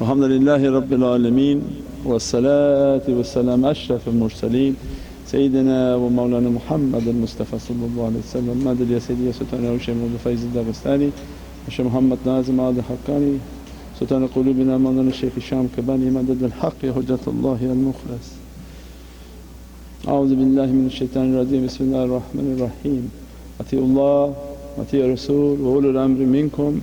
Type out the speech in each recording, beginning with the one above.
Alhamdulillahi Rabbil Alameen wa salatu wa salam ashraf al-mursaleen Sayyidina wa Mawlana Muhammadan Mustafa sallallahu alayhi wa sallam Madad ya Sayyidi ya Sultan ya Shaykh Mawlana Faiz al-Dagestani Shaykh Muhammad Nazim al-Haqqani Sultan al-Qulubina Mawlana Shaykh Hisham Qabbani Madad al-Haqq ya Hujjatullahi al-Mukhlas. A'udhu billahi minash shaitanir rajeem. Bismillahir Rahmanir Rahim. Ati'ullah wa ati'ur Rasul wa ulul amri minkum.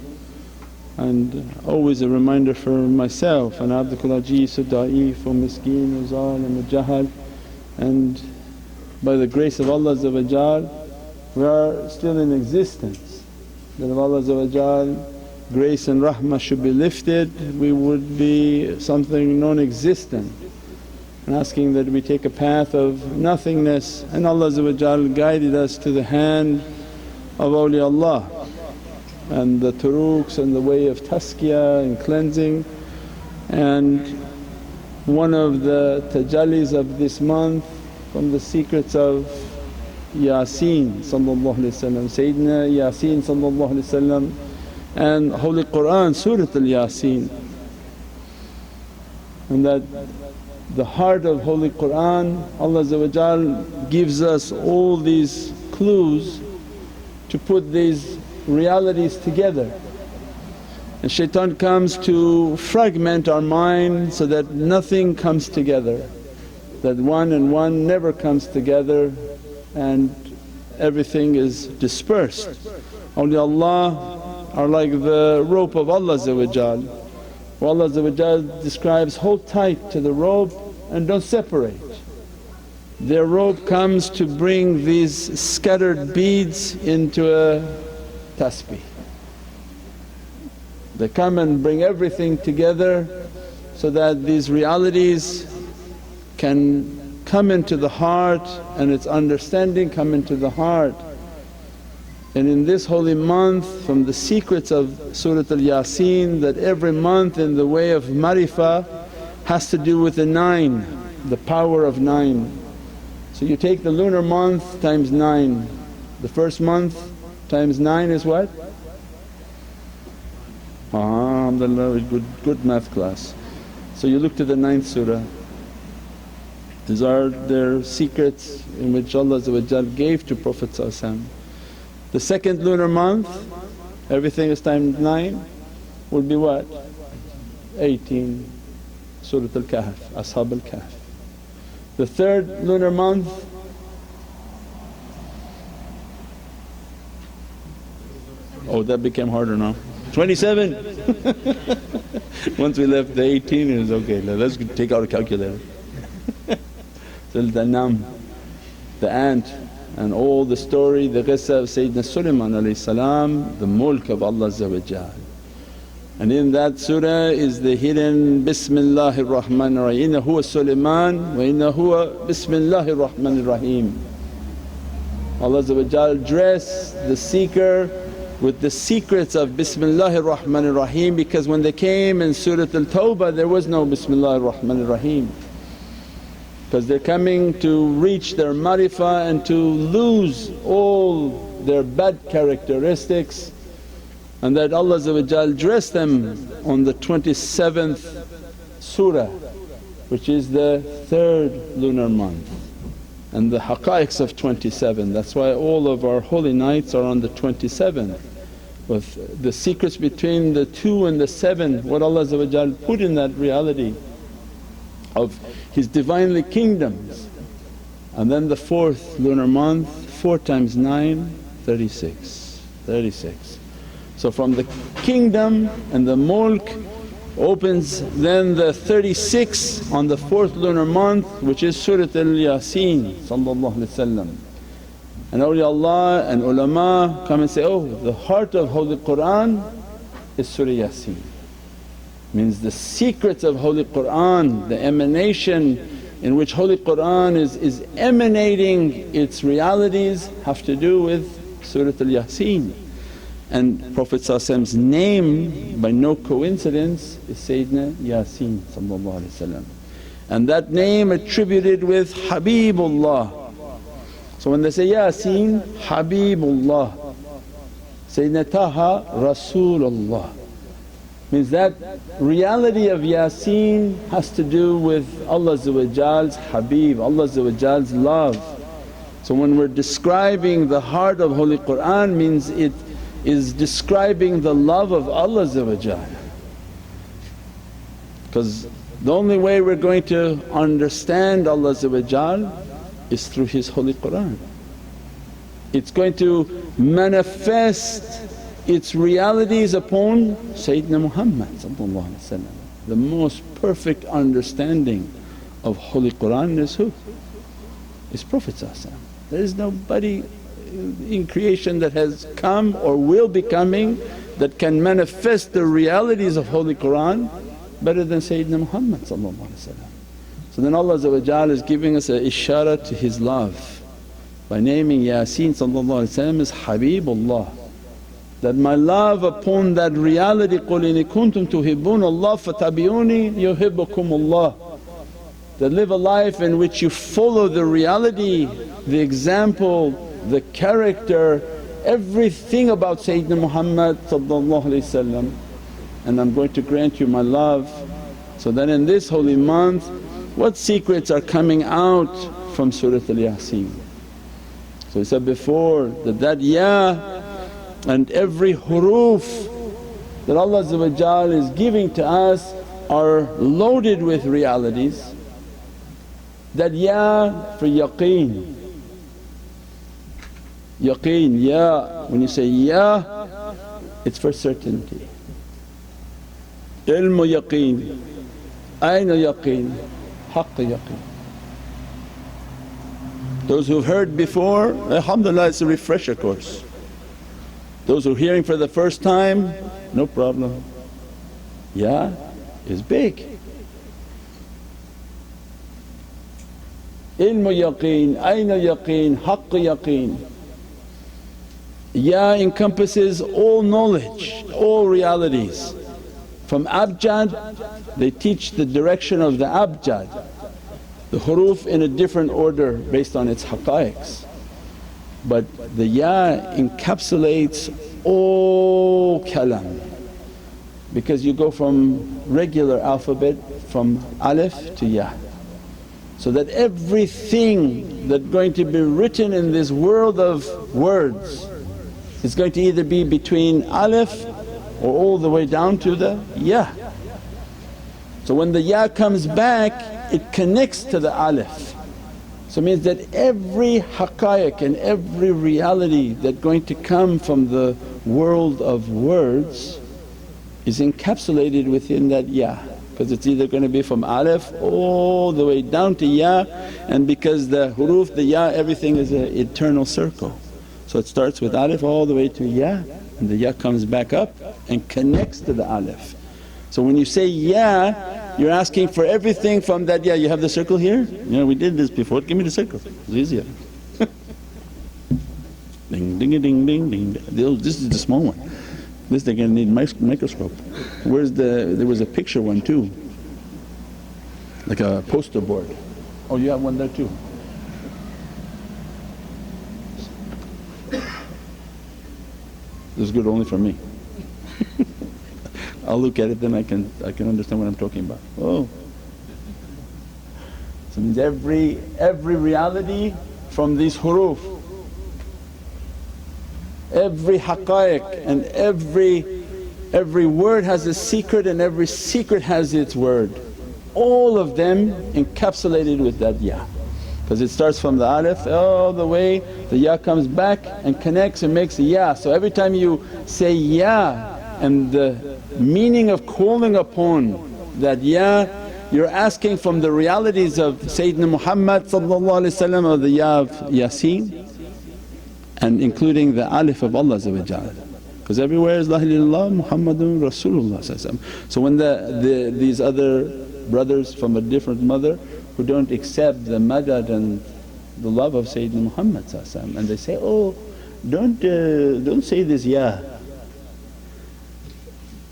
And always a reminder for myself, and abdukul ajeez wa da'if wa miskeen wa zalim wa jahal, and by the grace of Allah we are still in existence. That if Allah grace and rahmah should be lifted, we would be something non-existent, and asking that we take a path of nothingness. And Allah guided us to the hand of awliyaullah and the turuqs and the way of tazkiyah and cleansing. And one of the tajallis of this month from the secrets of Yaqeen Sayyidina Yaqeen and Holy Qur'an, Surah al-Yaqeen. And that the heart of Holy Qur'an, Allah gives us all these clues to put these realities together, and shaitan comes to fragment our mind so that nothing comes together, that one and one never comes together and everything is dispersed. Awliyaullah are like the rope of Allah, where Allah describes, hold tight to the rope and don't separate. Their rope comes to bring these scattered beads into a tasbih. They come and bring everything together so that these realities can come into the heart and its understanding come into the heart. And in this holy month, from the secrets of Surah al-Yaqeen, that every month in the way of marifah has to do with the 9, the power of 9. So you take the lunar month times 9, the first month times 9 is what? Alhamdulillah, good math class. So you look to the 9th surah. These are their secrets in which Allah gave to Prophet. The second lunar month, everything is times 9, would be what? 18, Surah al-Kahf, Ashab al-Kahf. The third lunar month, oh that became harder now, 27. Once we left the 18 it was okay, let's take out a calculator. So the Nam, the ant, and all the story, the qissa of Sayyidina Sulaiman the mulk of Allah. And in that surah is the hidden Bismillahir Rahmanir Rahim, inna huwa Sulaiman wa inna huwa Bismillahir Rahmanir Rahim. Allah dressed the seeker with the secrets of Bismillahir Rahmanir Rahim, because when they came in Surah Al-Tawbah there was no Bismillahir Rahmanir Rahim, because they're coming to reach their marifah and to lose all their bad characteristics, and that Allah dressed them on the 27th surah, which is the 3rd lunar month, and the haqqaiqs of 27. That's why all of our holy nights are on the 27th, with the secrets between the 2 and the 7, what Allah put in that reality of His Divinely kingdoms. And then the 4th lunar month, 4 times 9, 36. So from the kingdom and the mulk opens then the 36 on the 4th lunar month, which is Surah al-Yaqeen. And awliyaullah and ulama come and say, oh, the heart of Holy Qur'an is Surah Yaqeen. Means the secrets of Holy Qur'an, the emanation in which Holy Qur'an is emanating its realities have to do with Surah al-Yaqeen. And Prophet's name by no coincidence is Sayyidina Yaqeen. And that name attributed with Habibullah. So when they say Yaqeen, Habibullah, Sayyidina Taha, Rasulullah. Means that reality of Yasin has to do with Allah's Habib, Allah's love. So when we're describing the heart of Holy Qur'an means it is describing the love of Allah, because the only way we're going to understand Allah is through His Holy Qur'an. It's going to manifest its realities upon Sayyidina Muhammad, the most perfect understanding of Holy Qur'an is who? Is Prophet. There is nobody in creation that has come or will be coming that can manifest the realities of Holy Qur'an better than Sayyidina Muhammad. So then Allah is giving us an ishara to His love by naming Yasin as Habibullah, that my love upon that reality, قُلْ إِن كُنْتُمْ تُحِبُّونَ اللَّهَ فَاتَّبِعُونِي يُحِبُّكُمُ اللَّهُ. That live a life in which you follow the reality, the example, the character, everything about Sayyidina Muhammad, and I'm going to grant you my love. So that in this holy month what secrets are coming out from Surah Al-Yasin. So we said before that Ya and every huruf that Allah is giving to us are loaded with realities. That Ya for Yaqeen, Yaqeen, Ya, when you say Ya it's for certainty. Ilmu Yaqeen, Ayna Yaqeen, Haqq Yaqeen. Those who've heard before, alhamdulillah, it's a refresher course. Those who are hearing for the first time, no problem. Ya is big. Ilmu Yaqeen, Ayna Yaqeen, Haqq Yaqeen. Ya encompasses all knowledge, all realities. From abjad they teach the direction of the abjad, the huruf in a different order based on its haqqaiqs. But the Ya encapsulates all kalam, because you go from regular alphabet from alif to Ya. So that everything that's going to be written in this world of words is going to either be between alif or all the way down to the Ya. So when the Ya comes back it connects to the alif. So it means that every haqqaiq and every reality that's going to come from the world of words is encapsulated within that Ya, because it's either going to be from alif all the way down to Ya, and because the huruf, the Ya, everything is an eternal circle. So it starts with alif all the way to Ya, and the Ya comes back up and connects to the alif. So when you say Ya you're asking for everything from that Ya. You have the circle here? Yeah, we did this before, give me the circle, it's easier. Ding ding ding ding ding. This is the small one. This they're going to need microscope. Where's there was a picture one too, like a poster board. Oh, you have one there too. This is good only for me. I'll look at it then I can understand what I'm talking about. Oh. So it means every reality from these huruf, every haqqaiq and every word has a secret and every secret has its word. All of them encapsulated with that Ya, because it starts from the alif all the way, the Ya comes back and connects and makes a Ya. So every time you say Ya and the meaning of calling upon that Ya, you're asking from the realities of Sayyidina Muhammad or the Ya of Yasin, and including the alif of Allah, because everywhere is La ilaha illallah Muhammadan Rasulullah. So when these other brothers from a different mother who don't accept the madad and the love of Sayyidina Muhammad, and they say, oh don't say this Ya.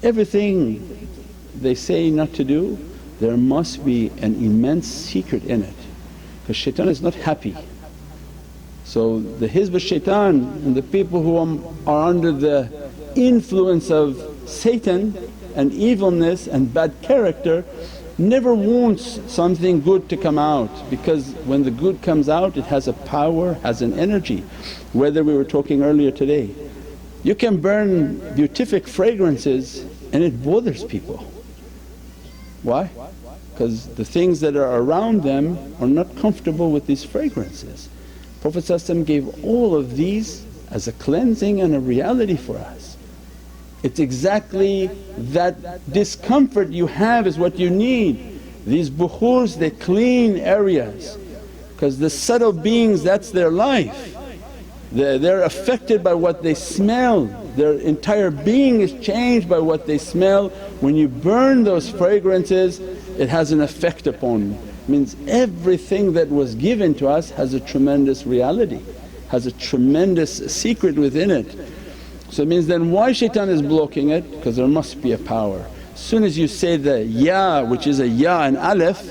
Everything they say not to do, there must be an immense secret in it, because shaitan is not happy. So the hizb al-shaitan and the people who are under the influence of Satan and evilness and bad character never wants something good to come out, because when the good comes out it has a power, has an energy. Whether we were talking earlier today, you can burn beatific fragrances and it bothers people. Why? Because the things that are around them are not comfortable with these fragrances. Prophet gave all of these as a cleansing and a reality for us. It's exactly that discomfort you have is what you need. These bukhurs, they clean areas, because the subtle beings, that's their life. They're affected by what they smell, their entire being is changed by what they smell. When you burn those fragrances it has an effect upon them. Means everything that was given to us has a tremendous reality, has a tremendous secret within it. So it means then why shaitan is blocking it? Because there must be a power. As soon as you say the ya, which is a ya and aleph,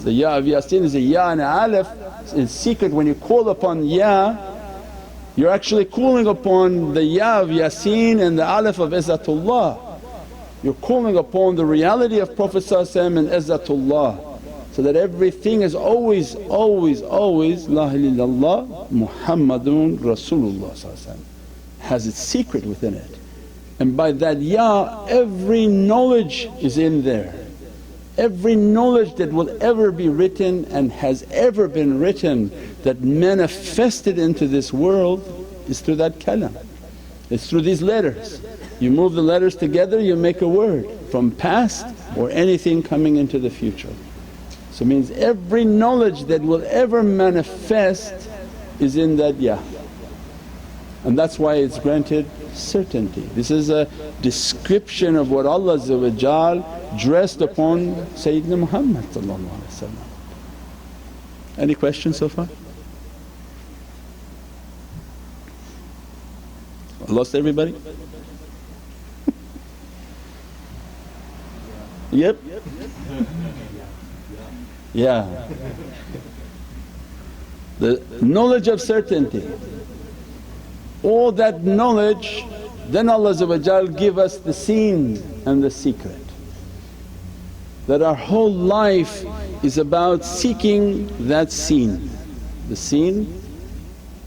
the ya of Yasin is a ya and a aleph, in secret when you call upon ya you're actually calling upon the ya of Yasin and the aleph of Izzatullah. You're calling upon the reality of Prophet and Izzatullah, so that everything is always la ilaha illallah Muhammadun Rasulullah has its secret within it. And by that ya every knowledge is in there. Every knowledge that will ever be written and has ever been written that manifested into this world is through that kalam, it's through these letters. You move the letters together, you make a word from past or anything coming into the future. So it means every knowledge that will ever manifest is in that ya, and that's why it's granted certainty. This is a description of what Allah dressed upon Sayyidina Muhammad. Any questions so far? I lost everybody? Yep. Yeah. The knowledge of certainty, all that knowledge, then Allah give us the seen and the secret. That our whole life is about seeking that seen. The seen,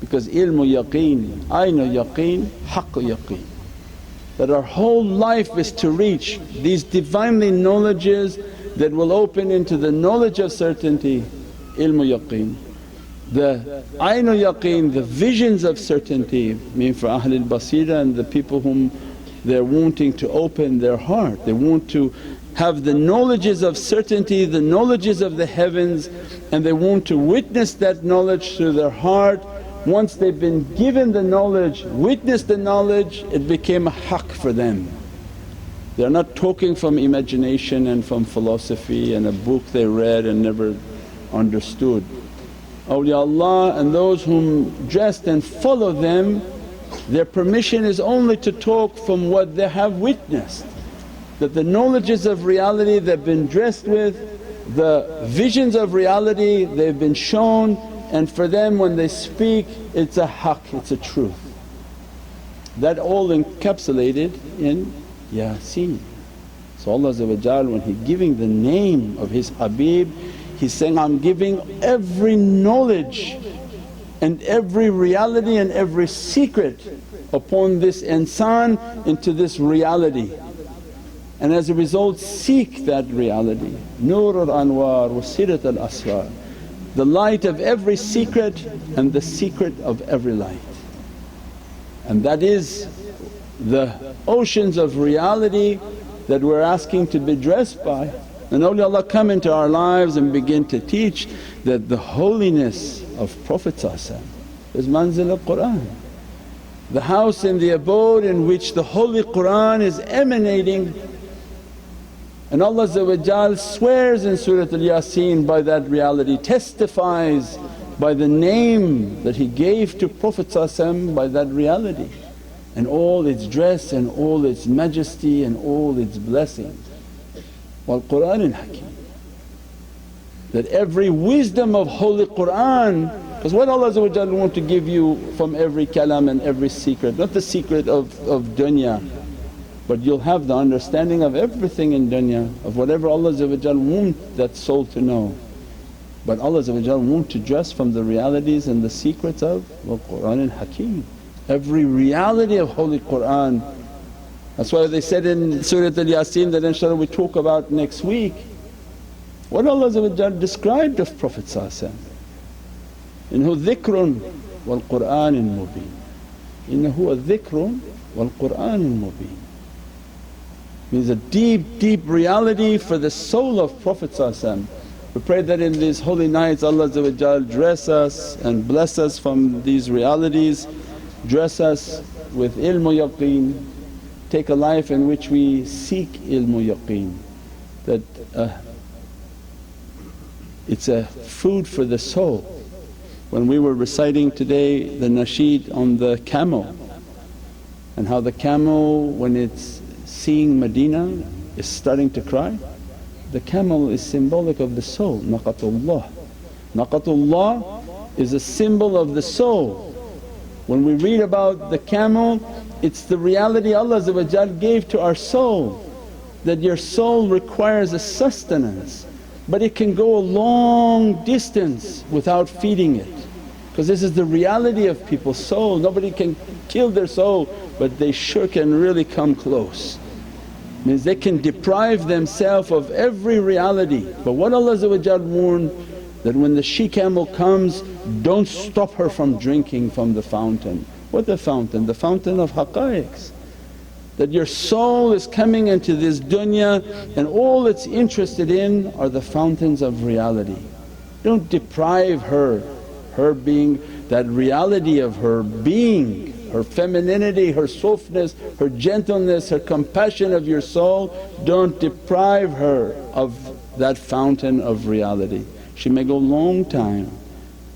because ilmu yaqeen, aynu yaqeen, haqqu yaqeen. That our whole life is to reach these Divinely knowledges that will open into the knowledge of certainty, ilmu yaqeen. The aynu yaqeen, the visions of certainty, mean for ahlul basira and the people whom they're wanting to open their heart, they want to have the knowledges of certainty, the knowledges of the heavens, and they want to witness that knowledge through their heart. Once they've been given the knowledge, witnessed the knowledge, it became a haqq for them. They're not talking from imagination and from philosophy and a book they read and never understood. Awliyaullah and those whom dressed and follow them, their permission is only to talk from what they have witnessed. That the knowledges of reality they've been dressed with, the visions of reality they've been shown, and for them when they speak it's a haqq, it's a truth. That all encapsulated in Yasin. So Allah when He giving the name of His Habib, He's saying, I'm giving every knowledge and every reality and every secret upon this insan into this reality. And as a result seek that reality, Nur al-Anwar wa Sirat al-Asrar, the light of every secret and the secret of every light. And that is the oceans of reality that we're asking to be dressed by. And awliyaullah come into our lives and begin to teach that the holiness of Prophet is manzil al-Qur'an, the house and the abode in which the holy Qur'an is emanating. And Allah swears in Surah Al-Yasin by that reality, testifies by the name that He gave to Prophet by that reality, and all its dress and all its majesty and all its blessings. Wal Qur'anil Hakim, that every wisdom of Holy Qur'an, because what Allah want to give you from every kalam and every secret, not the secret of dunya, but you'll have the understanding of everything in dunya, of whatever Allah want that soul to know. But Allah want to dress from the realities and the secrets of Qur'an and Hakim. Every reality of Holy Qur'an. That's why they said in Surah Al-Yasin that inshaAllah we talk about next week, what Allah described of Prophet Innahu dhikrun wal Qur'anin mubin. Innahu dhikrun wal Qur'anin mubin. Means a deep reality for the soul of Prophet. We pray that in these holy nights Allah dress us and bless us from these realities, dress us with ilmu yaqeen, take a life in which we seek ilmu yaqeen, that it's a food for the soul. When we were reciting today the nasheed on the camel and how the camel when it's seeing Medina is starting to cry, the camel is symbolic of the soul, naqatullah. Naqatullah is a symbol of the soul. When we read about the camel, it's the reality Allah gave to our soul, that your soul requires a sustenance, but it can go a long distance without feeding it. Because this is the reality of people's soul. Nobody can kill their soul, but they sure can really come close. Means they can deprive themselves of every reality. But what Allah warned, that when the she-camel comes, don't stop her from drinking from the fountain. What the fountain? The fountain of haqqaiqs. That your soul is coming into this dunya and all it's interested in are the fountains of reality. Don't deprive her being that reality of her being, her femininity, her softness, her gentleness, her compassion of your soul. Don't deprive her of that fountain of reality. She may go long time,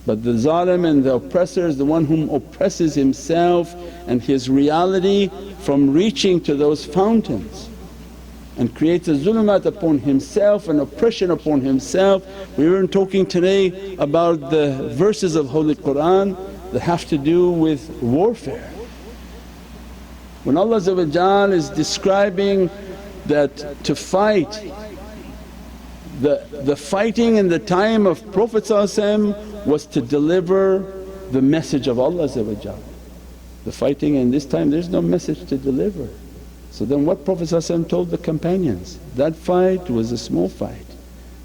but the zalim and the oppressor is the one whom oppresses himself and his reality from reaching to those fountains and creates a zulumat upon himself and oppression upon himself. We were talking today about the verses of Holy Qur'an that have to do with warfare. When Allah is describing that to fight, the fighting in the time of Prophet was to deliver the message of Allah. The fighting in this time there's no message to deliver. So then what Prophet told the companions, that fight was a small fight.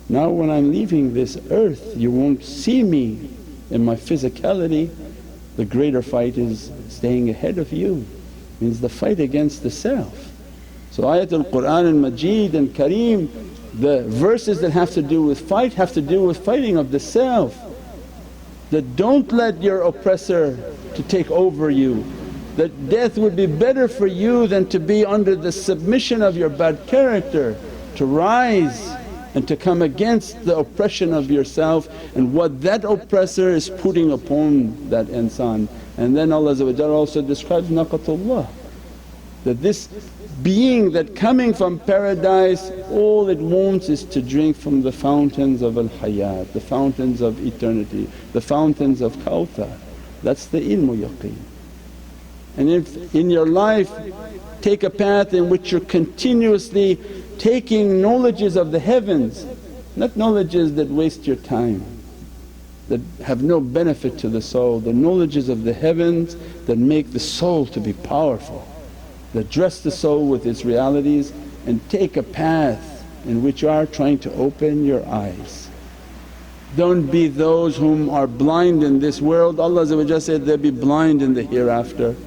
Now when I'm leaving this earth you won't see me in my physicality, the greater fight is staying ahead of you, means the fight against the self. So ayatul Qur'an and Majeed and Kareem, the verses that have to do with fight have to do with fighting of the self. That don't let your oppressor to take over you, that death would be better for you than to be under the submission of your bad character, to rise and to come against the oppression of yourself and what that oppressor is putting upon that insan. And then Allah also describes naqatullah, that this being that coming from paradise all it wants is to drink from the fountains of al-hayat, the fountains of eternity, the fountains of Kawthar. That's the ilmu yaqeen. And if in your life take a path in which you're continuously taking knowledges of the heavens, not knowledges that waste your time, that have no benefit to the soul, the knowledges of the heavens that make the soul to be powerful, that dress the soul with its realities, and take a path in which you are trying to open your eyes. Don't be those whom are blind in this world. Allah said, they'll be blind in the hereafter.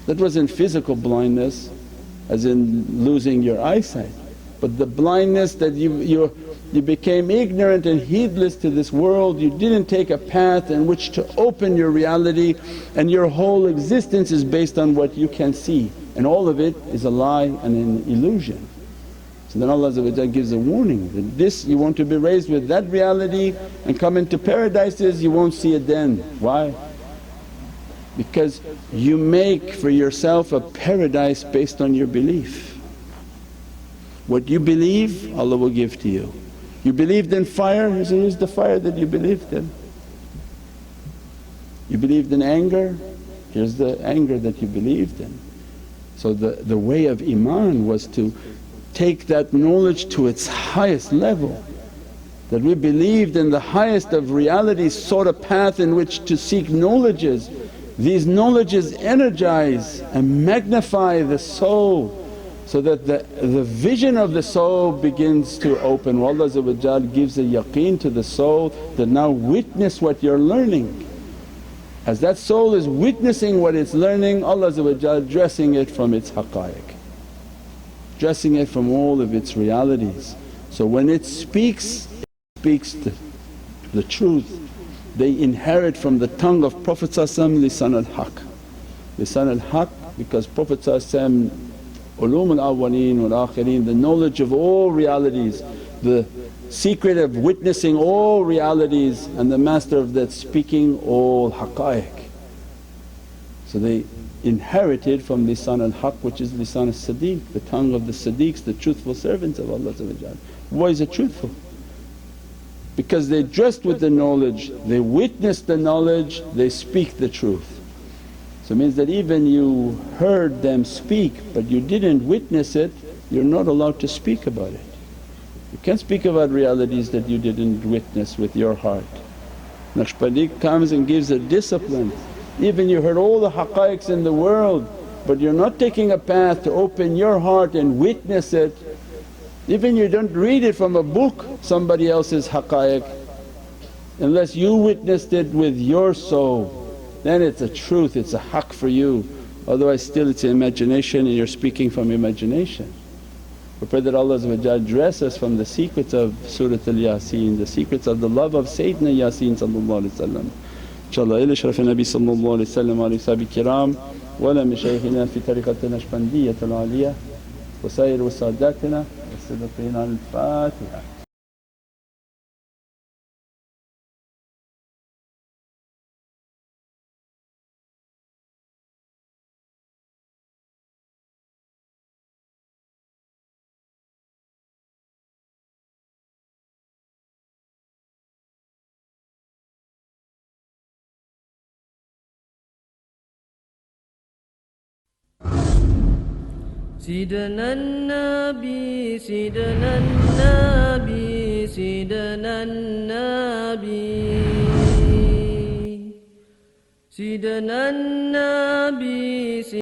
That wasn't physical blindness as in losing your eyesight, but the blindness that you became ignorant and heedless to this world. You didn't take a path in which to open your reality, and your whole existence is based on what you can see, and all of it is a lie and an illusion. So then Allah gives a warning that this you want to be raised with that reality and come into paradises, you won't see it then. Why? Because you make for yourself a paradise based on your belief. What you believe Allah will give to you. You believed in fire, here's the fire that you believed in. You believed in anger, here's the anger that you believed in. So the way of iman was to take that knowledge to its highest level, that we believed in the highest of realities, sought a path in which to seek knowledges. These knowledges energize and magnify the soul so that the vision of the soul begins to open. Allah gives a yaqeen to the soul that now witness what you're learning. As that soul is witnessing what it's learning, Allah dressing it from its haqqaiq, dressing it from all of its realities. So when it speaks the truth. They inherit from the tongue of Prophet lisan al-haq. Lisan al-haq because Prophet ulum al-awwaleen wal-akhireen, the knowledge of all realities, the secret of witnessing all realities and the master of that speaking all haqqaiq. So they inherited from lisan al-haq which is lisan al-sadiq, the tongue of the Siddiqs, the truthful servants of Allah. Why is it truthful? Because they dressed with the knowledge, they witnessed the knowledge, they speak the truth. So it means that even you heard them speak but you didn't witness it, you're not allowed to speak about it. You can't speak about realities that you didn't witness with your heart. Naqshbandi comes and gives a discipline. Even you heard all the haqqaiqs in the world but you're not taking a path to open your heart and witness it. Even you don't read it from a book, somebody else's haqqaiq, unless you witnessed it with your soul, then it's a truth, it's a haqq for you. Otherwise still it's imagination and you're speaking from imagination. We pray that Allah dress us from the secrets of Surah Al-Yasin, the secrets of the love of Sayyidina Yasin. InshaAllah ila sharaf Nabi sallallahu alayhi wa sallam wa ashabi kiram wa ala mashaykhina fi tariqat Naqshbandiyyat al-aliyah wa sayr wa sadatina والصديقين. الفاتحة. سيدنا النبي سيدنا النبي سيدنا النبي سيدنا النبي